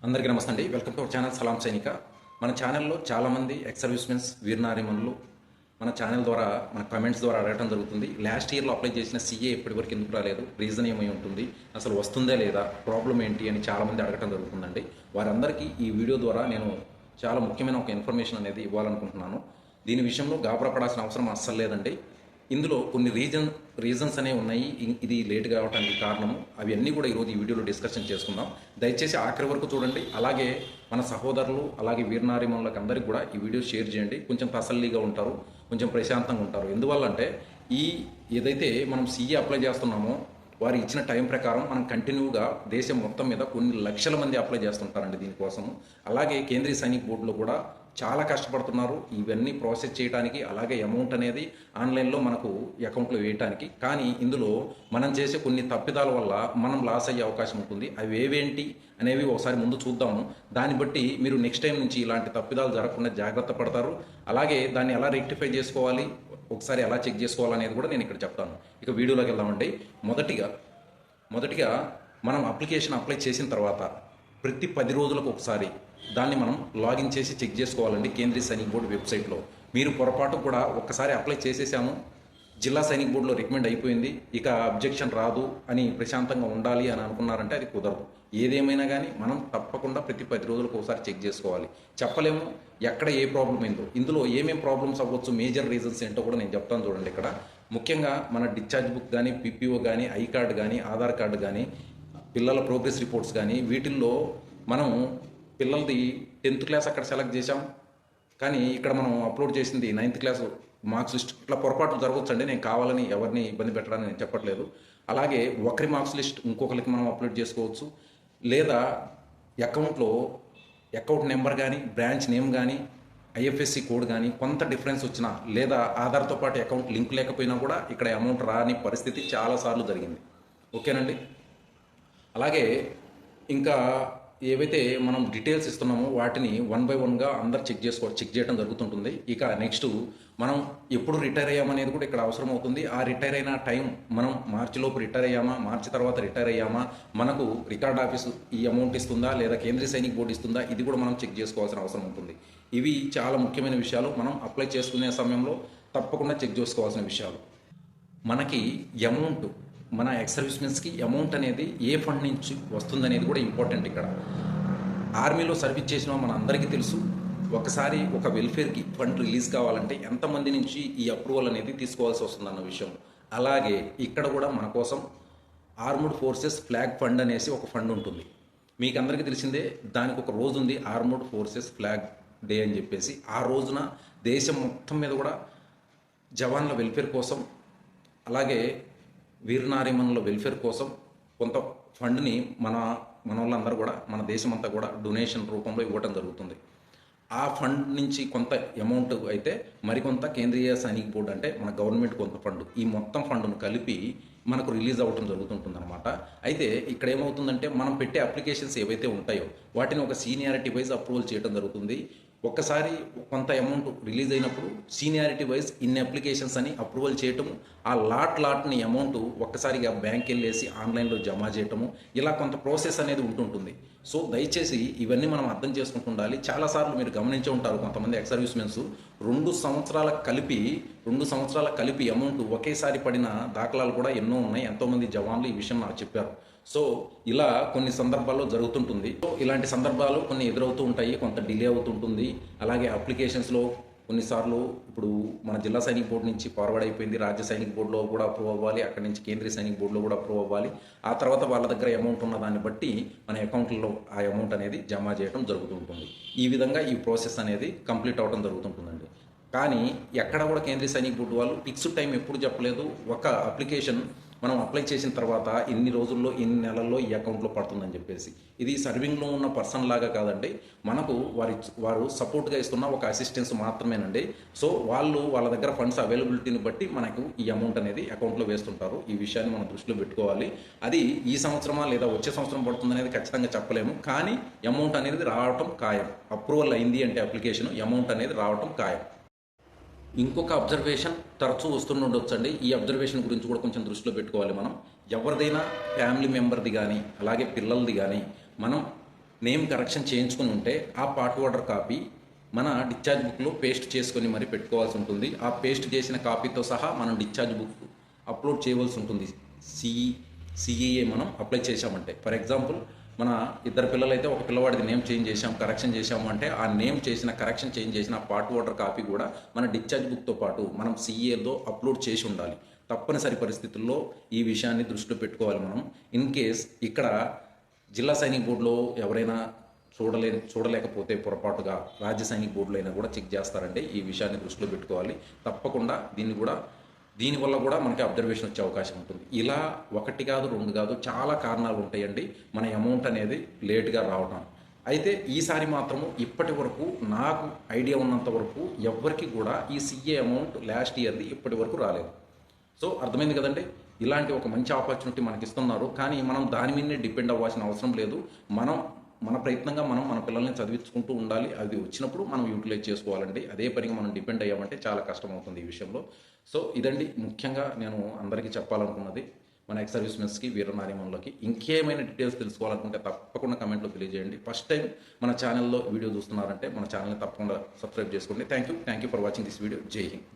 అందరికీ నమస్తే అండి. వెల్కమ్ టు అవర్ ఛానల్ సలాం సైనిక. మన ఛానల్లో చాలామంది ఎక్స్ సర్వీస్మెన్స్ వీరనారిమణులు మన ఛానల్ ద్వారా మన కమెంట్స్ ద్వారా అడగడం జరుగుతుంది. లాస్ట్ ఇయర్లో అప్లై చేసిన సీఏ ఇప్పటివరకు ఎందుకు రాలేదు, రీజన్ ఏమై ఉంటుంది, అసలు వస్తుందా లేదా, ప్రాబ్లం ఏంటి అని చాలామంది అడగడం జరుగుతుందండి. వారందరికీ ఈ వీడియో ద్వారా నేను చాలా ముఖ్యమైన ఒక ఇన్ఫర్మేషన్ అనేది ఇవ్వాలనుకుంటున్నాను. దీని విషయంలో గాబరా పడాల్సిన అవసరం అస్సలు లేదండి. ఇందులో కొన్ని రీజన్స్ అనేవి ఉన్నాయి. ఇది లేట్ కావడానికి కారణము అవన్నీ కూడా ఈరోజు ఈ వీడియోలో డిస్కషన్ చేసుకుందాం. దయచేసి ఆఖరి వరకు చూడండి. అలాగే మన సహోదరులు అలాగే వీరనారిమణులకు అందరికీ కూడా ఈ వీడియో షేర్ చేయండి. కొంచెం తసల్లీగా ఉంటారు, కొంచెం ప్రశాంతంగా ఉంటారు. ఎందువల్ల అంటే ఏదైతే మనం సీఏ అప్లై చేస్తున్నామో వారు ఇచ్చిన టైం ప్రకారం మనం కంటిన్యూగా దేశం మొత్తం మీద కొన్ని లక్షల మంది అప్లై చేస్తుంటారండి దీనికోసము. అలాగే కేంద్రీయ సైనిక బోర్డులో కూడా చాలా కష్టపడుతున్నారు ఇవన్నీ ప్రాసెస్ చేయడానికి, అలాగే అమౌంట్ అనేది ఆన్లైన్లో మనకు అకౌంట్లో వేయడానికి. కానీ ఇందులో మనం చేసే కొన్ని తప్పిదాల వల్ల మనం లాస్ అయ్యే అవకాశం ఉంటుంది. అవి ఏవేంటి అనేవి ఒకసారి ముందు చూద్దాము. దాన్ని బట్టి మీరు నెక్స్ట్ టైం నుంచి ఇలాంటి తప్పిదాలు జరగకుండా జాగ్రత్త పడతారు. అలాగే దాన్ని ఎలా రెక్టిఫై చేసుకోవాలి, ఒకసారి ఎలా చెక్ చేసుకోవాలనేది కూడా నేను ఇక్కడ చెప్తాను. ఇక వీడియోలోకి వెళ్దామండి. మొదటిగా మనం అప్లికేషన్ అప్లై చేసిన తర్వాత ప్రతి 10 రోజులకు ఒకసారి దాన్ని మనం లాగిన్ చేసి చెక్ చేసుకోవాలండి కేంద్రీయ సైనిక బోర్డు వెబ్సైట్లో. మీరు పొరపాటు కూడా ఒక్కసారి అప్లై చేసేసాము, జిల్లా సైనిక బోర్డులో రికమెండ్ అయిపోయింది, ఇక అబ్జెక్షన్ రాదు అని ప్రశాంతంగా ఉండాలి అని అనుకున్నారంటే అది కుదరదు. ఏదేమైనా కానీ మనం తప్పకుండా ప్రతి 10 రోజులకు ఒకసారి చెక్ చేసుకోవాలి. చెప్పలేము ఎక్కడ ఏ ప్రాబ్లం అయిందో, ఇందులో ఏమేం ప్రాబ్లమ్స్ అవ్వచ్చు, మేజర్ రీజన్స్ ఏంటో కూడా నేను చెప్తాను చూడండి. ఇక్కడ ముఖ్యంగా మన డిశ్చార్జ్ బుక్ కానీ, పిపిఓ కానీ, ఐ కార్డు కానీ, ఆధార్ కార్డు కానీ, పిల్లల ప్రోగ్రెస్ రిపోర్ట్స్ కానీ, వీటిల్లో మనం పిల్లలది 10th క్లాస్ అక్కడ సెలెక్ట్ చేసాం, కానీ ఇక్కడ మనం అప్లోడ్ చేసింది 9th క్లాస్ మార్క్స్ లిస్ట్. ఇట్లా పొరపాటు జరగవచ్చండి. నేను కావాలని ఎవరిని ఇబ్బంది పెట్టడానికి నేను చెప్పట్లేదు. అలాగే ఒకరి మార్క్స్ లిస్ట్ ఇంకొకరికి మనం అప్లోడ్ చేసుకోవచ్చు. లేదా అకౌంట్లో అకౌంట్ నెంబర్ కానీ, బ్రాంచ్ నేమ్ కానీ, ఐఎఫ్ఎస్సి కోడ్ కానీ కొంత డిఫరెన్స్ వచ్చినా, లేదా ఆధార్తో పాటు అకౌంట్ లింక్ లేకపోయినా కూడా ఇక్కడ అమౌంట్ రాని పరిస్థితి చాలాసార్లు జరిగింది. ఓకేనండి. అలాగే ఇంకా ఏవైతే మనం డీటెయిల్స్ ఇస్తున్నామో వాటిని 1 by 1గా అందరు చెక్ చేయడం జరుగుతుంటుంది. ఇక నెక్స్ట్ మనం ఎప్పుడు రిటైర్ అయ్యామనేది కూడా ఇక్కడ అవసరం అవుతుంది. ఆ రిటైర్ అయిన టైం మనం మార్చిలోపు రిటైర్ అయ్యామా, మార్చి తర్వాత రిటైర్ అయ్యామా, మనకు రికార్డ్ ఆఫీసు ఈ అమౌంట్ ఇస్తుందా లేదా కేంద్రీయ సైనిక బోర్డు ఇస్తుందా, ఇది కూడా మనం చెక్ చేసుకోవాల్సిన అవసరం ఉంటుంది. ఇవి చాలా ముఖ్యమైన విషయాలు. మనం అప్లై చేసుకునే సమయంలో తప్పకుండా చెక్ చేసుకోవాల్సిన విషయాలు. మనకి అమౌంట్, మన ఎక్స్ సర్వీస్మెన్స్కి అమౌంట్ అనేది ఏ ఫండ్ నుంచి వస్తుందనేది కూడా ఇంపార్టెంట్. ఇక్కడ ఆర్మీలో సర్వీస్ చేసిన మన అందరికీ తెలుసు, ఒకసారి ఒక వెల్ఫేర్కి ఫండ్ రిలీజ్ కావాలంటే ఎంతమంది నుంచి ఈ అప్రూవల్ అనేది తీసుకోవాల్సి వస్తుందన్న విషయం. అలాగే ఇక్కడ కూడా మన కోసం ఆర్మ్డ్ ఫోర్సెస్ ఫ్లాగ్ ఫండ్ అనేసి ఒక ఫండ్ ఉంటుంది. మీకు అందరికీ తెలిసిందే, దానికి ఒక రోజు ఉంది, ఆర్మ్డ్ ఫోర్సెస్ ఫ్లాగ్ డే అని చెప్పేసి. ఆ రోజున దేశం మొత్తం మీద కూడా జవాన్ల వెల్ఫేర్ కోసం, అలాగే వీరనారిమణుల వెల్ఫేర్ కోసం కొంత ఫండ్ని మన వాళ్ళందరూ కూడా, మన దేశమంతా కూడా డొనేషన్ రూపంలో ఇవ్వడం జరుగుతుంది. ఆ ఫండ్ నుంచి కొంత అమౌంట్ అయితే మరికొంత కేంద్రీయ సైనిక బోర్డు అంటే మన గవర్నమెంట్ కొంత ఫండ్, ఈ మొత్తం ఫండ్ను కలిపి మనకు రిలీజ్ అవ్వటం జరుగుతుంటుంది అనమాట. అయితే ఇక్కడ ఏమవుతుందంటే మనం పెట్టే అప్లికేషన్స్ ఏవైతే ఉంటాయో వాటిని ఒక సీనియారిటీ వైజ్ అప్రూవల్ చేయడం జరుగుతుంది. ఒక్కసారి కొంత అమౌంట్ రిలీజ్ అయినప్పుడు సీనియారిటీ వైజ్ ఇన్ని అప్లికేషన్స్ అని అప్రూవల్ చేయటము, ఆ లాట్ని అమౌంట్ ఒక్కసారిగా బ్యాంక్ వెళ్ళేసి ఆన్లైన్లో జమ చేయటము, ఇలా కొంత ప్రాసెస్ అనేది ఉంటుంటుంది. సో దయచేసి ఇవన్నీ మనం అర్థం చేసుకుంటూ ఉండాలి. చాలాసార్లు మీరు గమనించే ఉంటారు, కొంతమంది ఎక్స్ సర్వీస్మెన్స్ 2 సంవత్సరాల కలిపి అమౌంట్ ఒకేసారి పడిన దాఖలాలు కూడా ఎన్నో ఉన్నాయి. ఎంతోమంది జవాన్లు ఈ విషయం నాకు చెప్పారు. సో ఇలా కొన్ని సందర్భాల్లో జరుగుతుంటుంది. సో ఇలాంటి సందర్భాలు కొన్ని ఎదురవుతూ ఉంటాయి, కొంత డిలే అవుతుంటుంది. అలాగే అప్లికేషన్స్లో కొన్నిసార్లు ఇప్పుడు మన జిల్లా సైనిక బోర్డు నుంచి ఫార్వర్డ్ అయిపోయింది, రాజ్య సైనిక బోర్డులో కూడా అప్రూవ్ అవ్వాలి, అక్కడి నుంచి కేంద్రీయ సైనిక బోర్డులో కూడా అప్రూవ్ అవ్వాలి. ఆ తర్వాత వాళ్ళ దగ్గర అమౌంట్ ఉన్న దాన్ని బట్టి మన అకౌంట్లో ఆ అమౌంట్ అనేది జమ చేయడం జరుగుతుంటుంది. ఈ విధంగా ఈ ప్రాసెస్ అనేది కంప్లీట్ అవ్వడం జరుగుతుంటుందండి. కానీ ఎక్కడ కూడా కేంద్రీయ సైనిక బోర్డు వాళ్ళు ఫిక్స్డ్ టైం ఎప్పుడు చెప్పలేదు. ఒక అప్లికేషన్ మనం అప్లై చేసిన తర్వాత ఇన్ని రోజుల్లో, ఇన్ని నెలల్లో ఈ అకౌంట్లో పడుతుందని చెప్పేసి. ఇది సర్వింగ్లో ఉన్న పర్సన్ లాగా కాదండి, మనకు వారు సపోర్ట్గా ఇస్తున్న ఒక అసిస్టెన్స్ మాత్రమేనండి. సో వాళ్ళ దగ్గర ఫండ్స్ అవైలబిలిటీని బట్టి మనకు ఈ అమౌంట్ అనేది అకౌంట్లో వేస్తుంటారు. ఈ విషయాన్ని మనం దృష్టిలో పెట్టుకోవాలి. అది ఈ సంవత్సరమా లేదా వచ్చే సంవత్సరం పడుతుంది అనేది ఖచ్చితంగా చెప్పలేము, కానీ అమౌంట్ అనేది రావటం ఖాయం. అప్రూవల్ అయింది అంటే అప్లికేషన్, అమౌంట్ అనేది రావటం ఖాయం. ఇంకొక అబ్జర్వేషన్ తరచూ వస్తుండొచ్చండి. ఈ అబ్జర్వేషన్ గురించి కూడా కొంచెం దృష్టిలో పెట్టుకోవాలి మనం. ఎవరిదైనా ఫ్యామిలీ మెంబర్ది కానీ, అలాగే పిల్లలది కానీ మనం నేమ్ కరెక్షన్ చేయించుకుని ఉంటే ఆ పార్ట్ ఓడర్ కాపీ మన డిశ్చార్జ్ బుక్లో పేస్ట్ చేసుకొని మరి పెట్టుకోవాల్సి ఉంటుంది. ఆ పేస్ట్ చేసిన కాపీతో సహా మనం డిశ్చార్జ్ బుక్ అప్లోడ్ చేయవలసి ఉంటుంది. సిఈఏ మనం అప్లై చేశామంటే, ఫర్ ఎగ్జాంపుల్ మన ఇద్దరు పిల్లలైతే ఒక పిల్లవాడిది నేమ్ చేంజ్ చేశాం, కరెక్షన్ చేశాము అంటే ఆ నేమ్ చేసిన కరెక్షన్ చేంజ్ చేసిన ఆ పార్ట్ ఓటర్ కాపీ కూడా మన డిశ్చార్జ్ బుక్తో పాటు మనం సిఈఏలో అప్లోడ్ చేసి ఉండాలి. తప్పనిసరి పరిస్థితుల్లో ఈ విషయాన్ని దృష్టిలో పెట్టుకోవాలి మనం. ఇన్ కేస్ ఇక్కడ జిల్లా సైనిక్ బోర్డులో ఎవరైనా చూడలేకపోతే పొరపాటుగా రాజ్య సైనిక్ బోర్డులో అయినా కూడా చెక్ చేస్తారంటే ఈ విషయాన్ని దృష్టిలో పెట్టుకోవాలి. తప్పకుండా దీనివల్ల కూడా మనకి అబ్జర్వేషన్ వచ్చే అవకాశం ఉంటుంది. ఇలా ఒకటి కాదు, రెండు కాదు, చాలా కారణాలు ఉంటాయండి మన అమౌంట్ అనేది లేట్గా రావడం. అయితే ఈసారి మాత్రము ఇప్పటి వరకు నాకు ఐడియా ఉన్నంత వరకు ఎవ్వరికి కూడా ఈ సిఏ అమౌంట్ లాస్ట్ ఇయర్ది ఇప్పటి వరకు రాలేదు. సో అర్థమైంది కదండి. ఇలాంటి ఒక మంచి ఆపర్చునిటీ మనకి ఇస్తున్నారు, కానీ మనం దాని మీదనే డిపెండ్ అవ్వాల్సిన అవసరం లేదు. మన ప్రయత్నంగా మన పిల్లల్ని చదివించుకుంటూ ఉండాలి. అది వచ్చినప్పుడు మనం యూటిలైజ్ చేసుకోవాలండి. అదే పనిగా మనం డిపెండ్ అయ్యామంటే చాలా కష్టం అవుతుంది ఈ విషయంలో. సో ఇదండి ముఖ్యంగా నేను అందరికీ చెప్పాలనుకున్నది. మన ఎక్స్ సర్వీస్మెన్స్కి, వీరనారీమణులకి ఇంకేమైనా డీటెయిల్స్ తెలుసుకోవాలనుకుంటే తప్పకుండా కమెంట్లో తెలియజేయండి. ఫస్ట్ టైం మన ఛానల్లో వీడియో చూస్తున్నారంటే మన ఛానల్ని తప్పకుండా సబ్స్క్రైబ్ చేసుకోండి. Thank you for watching this video. జై హింద్.